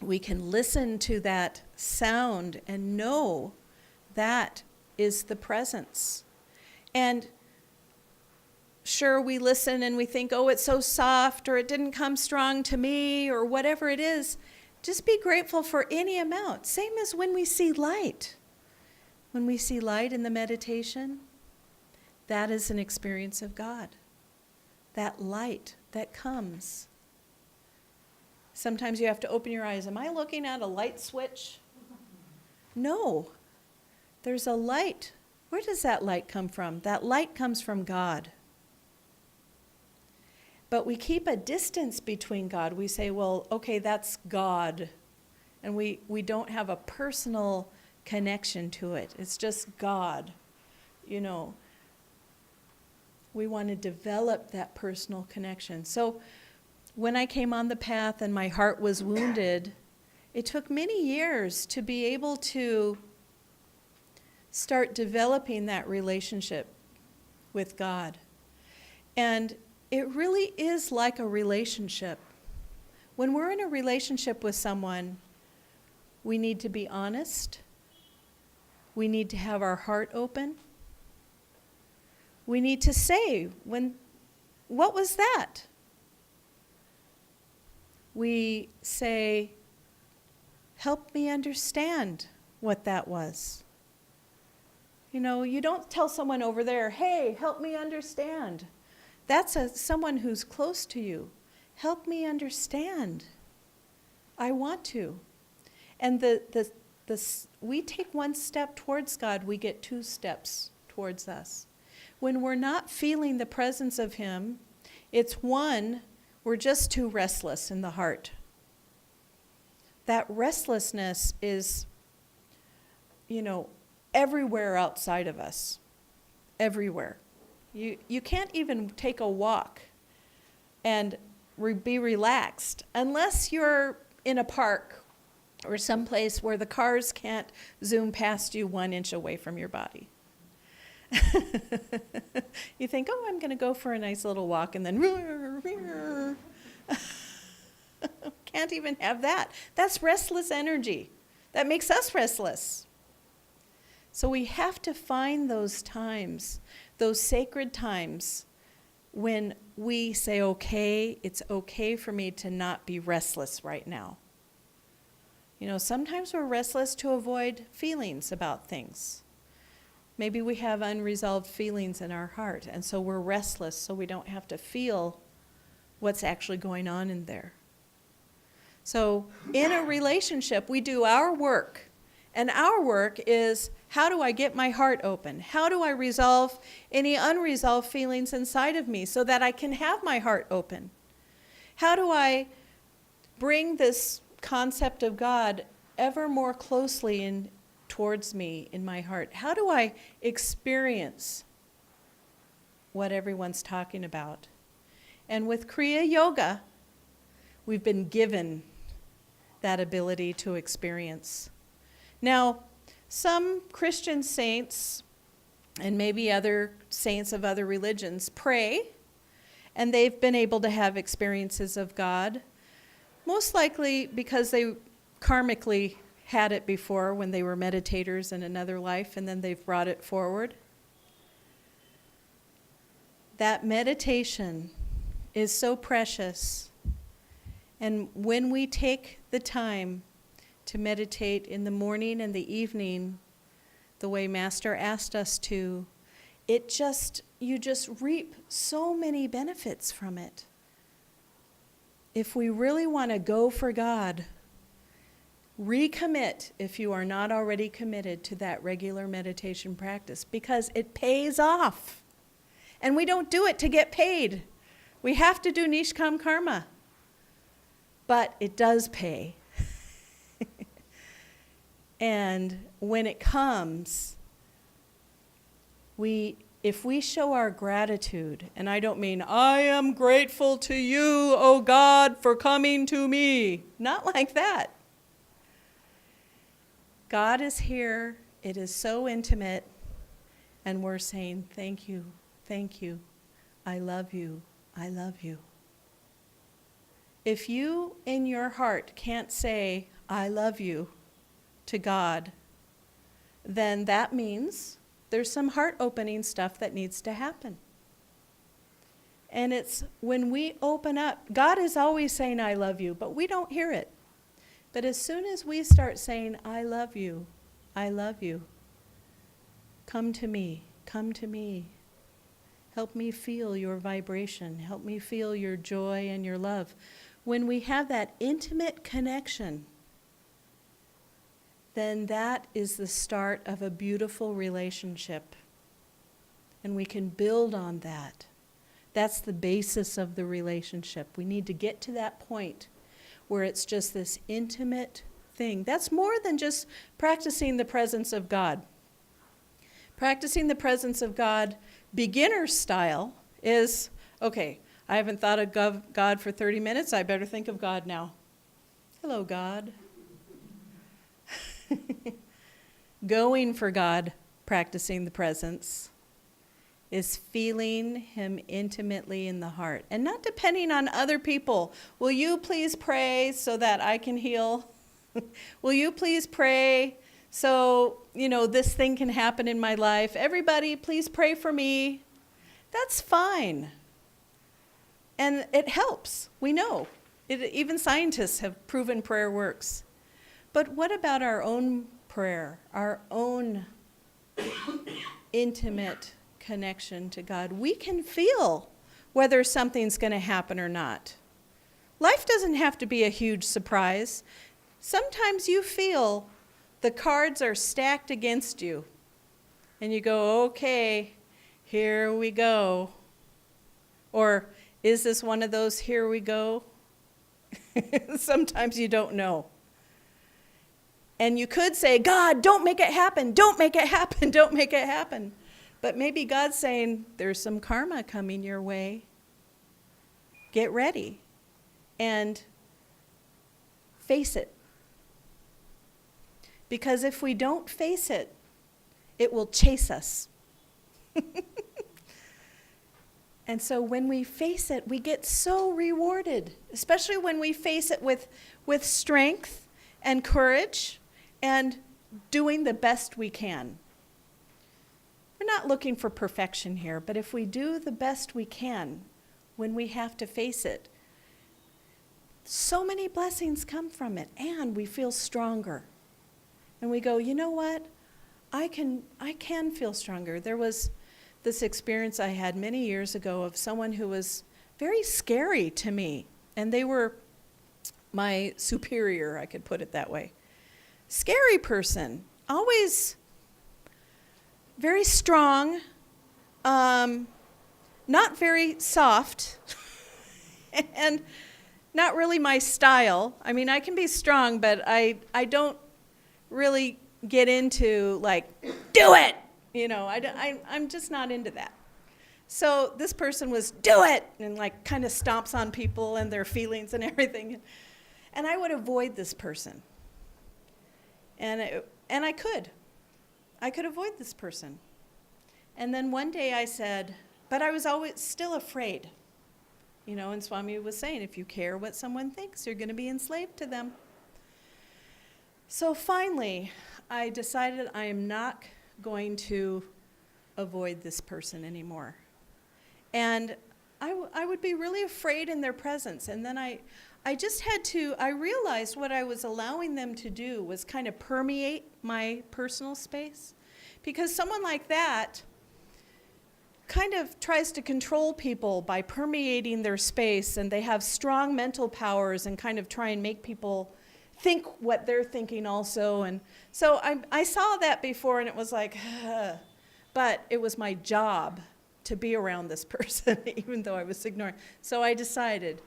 we can listen to that sound and know that is the presence. And sure, we listen and we think, oh, it's so soft, or it didn't come strong to me, or whatever it is. Just be grateful for any amount. Same as when we see light. When we see light in the meditation, that is an experience of God. That light that comes. Sometimes you have to open your eyes. Am I looking at a light switch? No. There's a light. Where does that light come from? That light comes from God. But we keep a distance between God. We say, well, okay, that's God. And we don't have a personal connection to it. It's just God. You know, we want to develop that personal connection. So when I came on the path and my heart was wounded, it took many years to be able to start developing that relationship with God. And it really is like a relationship. When we're in a relationship with someone, we need to be honest. We need to have our heart open. We need to say, what was that? We say, help me understand what that was. You know, you don't tell someone over there, hey, help me understand. That's someone who's close to you. Help me understand. I want to. And we take one step towards God, we get 2 steps towards us. When we're not feeling the presence of Him, it's one, we're just too restless in the heart. That restlessness is, you know, everywhere outside of us. Everywhere. You can't even take a walk and be relaxed unless you're in a park or someplace where the cars can't zoom past you 1 inch away from your body. You think, oh, I'm going to go for a nice little walk, and then can't even have that. That's restless energy. That makes us restless. So we have to find those times, those sacred times, when we say, okay, it's okay for me to not be restless right now. You know, sometimes we're restless to avoid feelings about things. Maybe we have unresolved feelings in our heart, and so we're restless so we don't have to feel what's actually going on in there. So in a relationship, we do our work, and our work is, how do I get my heart open? How do I resolve any unresolved feelings inside of me so that I can have my heart open? How do I bring this concept of God ever more closely towards me in my heart? How do I experience what everyone's talking about? And with Kriya Yoga, we've been given that ability to experience. Now, some Christian saints, and maybe other saints of other religions, pray, and they've been able to have experiences of God, most likely because they karmically had it before when they were meditators in another life, and then they've brought it forward. That meditation is so precious. And when we take the time to meditate in the morning and the evening, the way Master asked us to, you just reap so many benefits from it. If we really want to go for God, recommit if you are not already committed to that regular meditation practice, because it pays off. And we don't do it to get paid. We have to do Nishkam Karma. But it does pay. And when it comes, if we show our gratitude, and I don't mean, I am grateful to you, O God, for coming to me. Not like that. God is here. It is so intimate. And we're saying, thank you, I love you, I love you. If you in your heart can't say, I love you to God, then that means there's some heart-opening stuff that needs to happen. And it's when we open up, God is always saying, I love you, but we don't hear it. But as soon as we start saying, I love you, come to me, help me feel your vibration, help me feel your joy and your love. When we have that intimate connection, then that is the start of a beautiful relationship. And we can build on that. That's the basis of the relationship. We need to get to that point where it's just this intimate thing. That's more than just practicing the presence of God. Practicing the presence of God, beginner style, is, okay, I haven't thought of God for 30 minutes. I better think of God now. Hello, God. Going for God, practicing the presence, is feeling him intimately in the heart and not depending on other people. Will you please pray so that I can heal? Will you please pray so, this thing can happen in my life? Everybody, please pray for me. That's fine. And it helps. We know. Even scientists have proven prayer works. But what about our own prayer, our own intimate connection to God? We can feel whether something's going to happen or not. Life doesn't have to be a huge surprise. Sometimes you feel the cards are stacked against you. And you go, okay, here we go. Or is this one of those here we go? Sometimes you don't know. And you could say, God, don't make it happen. Don't make it happen. Don't make it happen. But maybe God's saying, there's some karma coming your way. Get ready and face it. Because if we don't face it, it will chase us. And so when we face it, we get so rewarded, especially when we face it with strength and courage and doing the best we can. We're not looking for perfection here, but if we do the best we can when we have to face it, so many blessings come from it, and we feel stronger. And we go, you know what? I can feel stronger. There was this experience I had many years ago of someone who was very scary to me, and they were my superior, I could put it that way. Scary person, always very strong, not very soft, and not really my style. I mean, I can be strong, but I don't really get into, like, do it! I'm just not into that. So this person was, do it! And, like, kind of stomps on people and their feelings and everything. And I would avoid this person. And I could. I could avoid this person. And then one day I said, but I was always still afraid. And Swami was saying, if you care what someone thinks, you're going to be enslaved to them. So finally, I decided I am not going to avoid this person anymore. And I would be really afraid in their presence. And then I realized what I was allowing them to do was kind of permeate my personal space. Because someone like that kind of tries to control people by permeating their space, and they have strong mental powers and kind of try and make people think what they're thinking also. And so I saw that before, and it was like, but it was my job to be around this person, even though I was ignoring. So I decided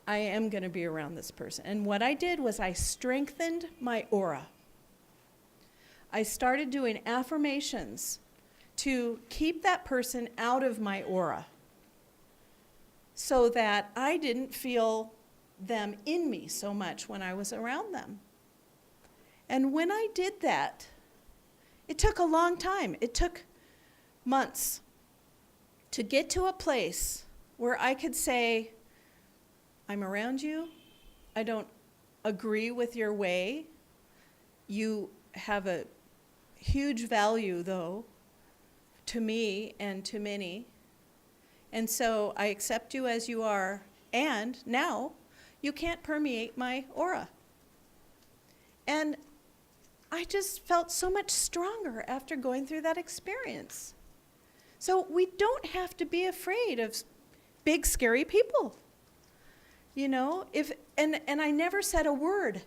I am going to be around this person. And what I did was I strengthened my aura. I started doing affirmations to keep that person out of my aura so that I didn't feel them in me so much when I was around them. And when I did that, it took a long time. It took months to get to a place where I could say, I'm around you. I don't agree with your way. You have a huge value, though, to me and to many. And so I accept you as you are, and now you can't permeate my aura. And I just felt so much stronger after going through that experience. So we don't have to be afraid of big, scary people. You know, and I never said a word.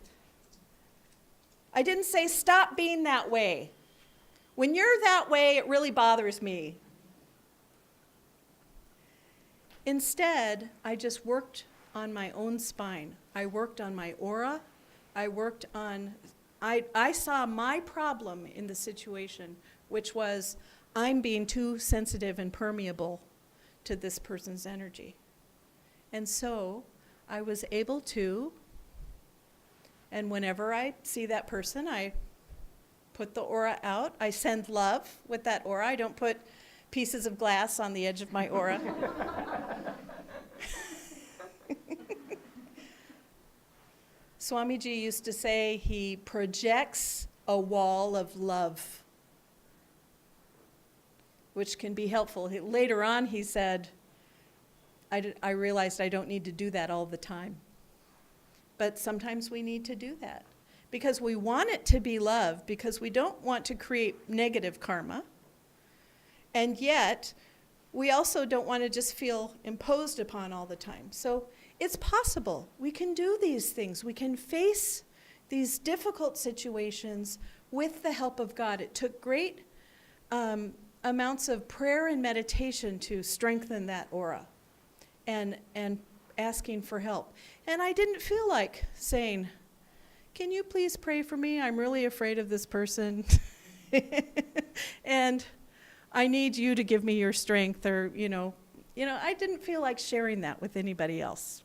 I didn't say, stop being that way. When you're that way, it really bothers me. Instead, I just worked on my own spine. I worked on my aura. I saw my problem in the situation, which was I'm being too sensitive and permeable to this person's energy. And so I was able to, and whenever I see that person, I put the aura out. I send love with that aura. I don't put pieces of glass on the edge of my aura. Swamiji used to say he projects a wall of love, which can be helpful. Later on, he said, I realized I don't need to do that all the time. But sometimes we need to do that because we want it to be love, because we don't want to create negative karma. And yet, we also don't want to just feel imposed upon all the time. So it's possible. We can do these things. We can face these difficult situations with the help of God. It took great amounts of prayer and meditation to strengthen that aura and asking for help. And I didn't feel like saying, can you please pray for me? I'm really afraid of this person. And I need you to give me your strength, or, I didn't feel like sharing that with anybody else.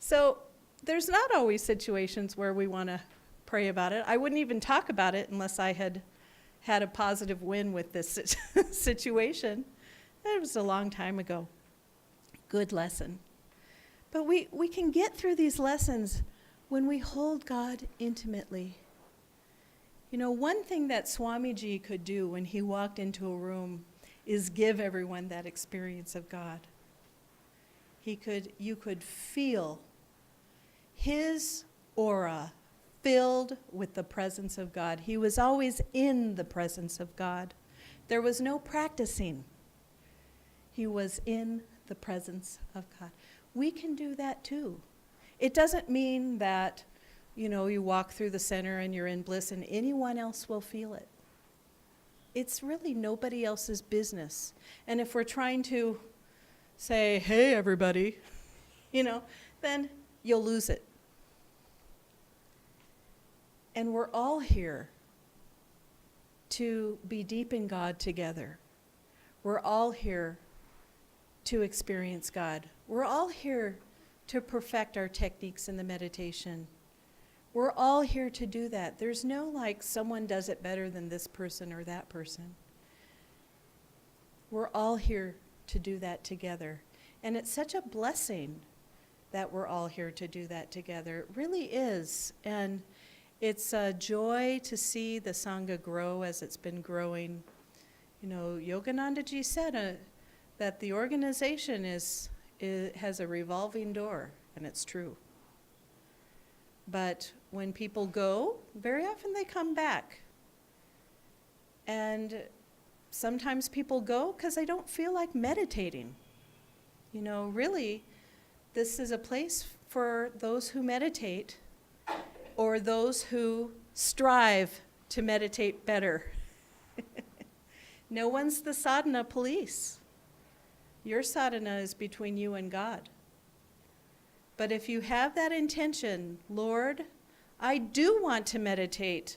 So there's not always situations where we want to pray about it. I wouldn't even talk about it unless I had had a positive win with this situation. That was a long time ago. Good lesson. But we can get through these lessons when we hold God intimately. One thing that Swamiji could do when he walked into a room is give everyone that experience of God. You could feel his aura filled with the presence of God. He was always in the presence of God. There was no practicing. He was in the presence of God. We can do that too. It doesn't mean that, you walk through the center and you're in bliss and anyone else will feel it. It's really nobody else's business. And if we're trying to say, hey, everybody, then you'll lose it. And we're all here to be deep in God together. We're all here to experience God. We're all here to perfect our techniques in the meditation. We're all here to do that. There's no someone does it better than this person or that person. We're all here to do that together. And it's such a blessing that we're all here to do that together. It really is. And it's a joy to see the Sangha grow as it's been growing. Yoganandaji said that the organization has a revolving door, and it's true. But when people go, very often they come back. And sometimes people go because they don't feel like meditating. Really, this is a place for those who meditate or those who strive to meditate better. No one's the sadhana police. Your sadhana is between you and God. But if you have that intention, Lord, I do want to meditate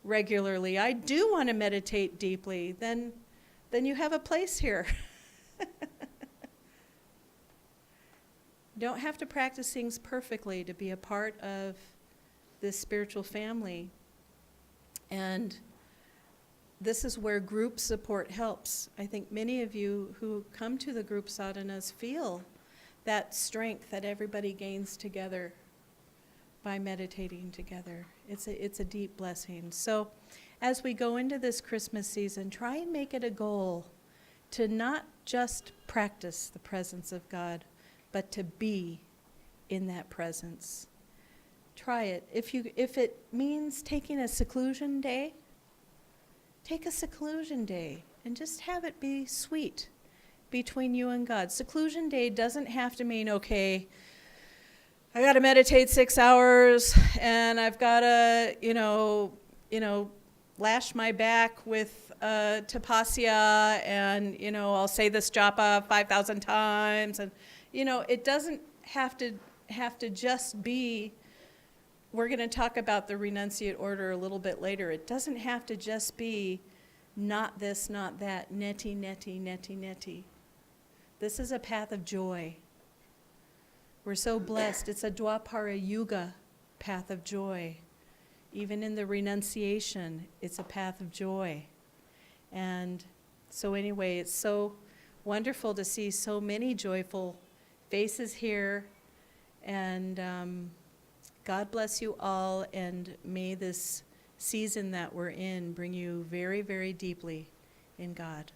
regularly, I do want to meditate deeply, then you have a place here. Don't have to practice things perfectly to be a part of this spiritual family. And this is where group support helps. I think many of you who come to the group sadhanas feel that strength that everybody gains together by meditating together. It's a deep blessing. So as we go into this Christmas season, try and make it a goal to not just practice the presence of God, but to be in that presence. Try it. If it means taking a seclusion day, take a seclusion day and just have it be sweet between you and God. Seclusion day doesn't have to mean, okay, I got to meditate 6 hours and I've got to, lash my back with tapasya and, I'll say this japa 5,000 times. And, it doesn't have to just be, we're going to talk about the renunciate order a little bit later. It doesn't have to just be not this, not that, neti, neti, neti, neti. This is a path of joy. We're so blessed. It's a Dwapara Yuga path of joy. Even in the renunciation, it's a path of joy. And so anyway, it's so wonderful to see so many joyful faces here. And God bless you all, and may this season that we're in bring you very, very deeply in God.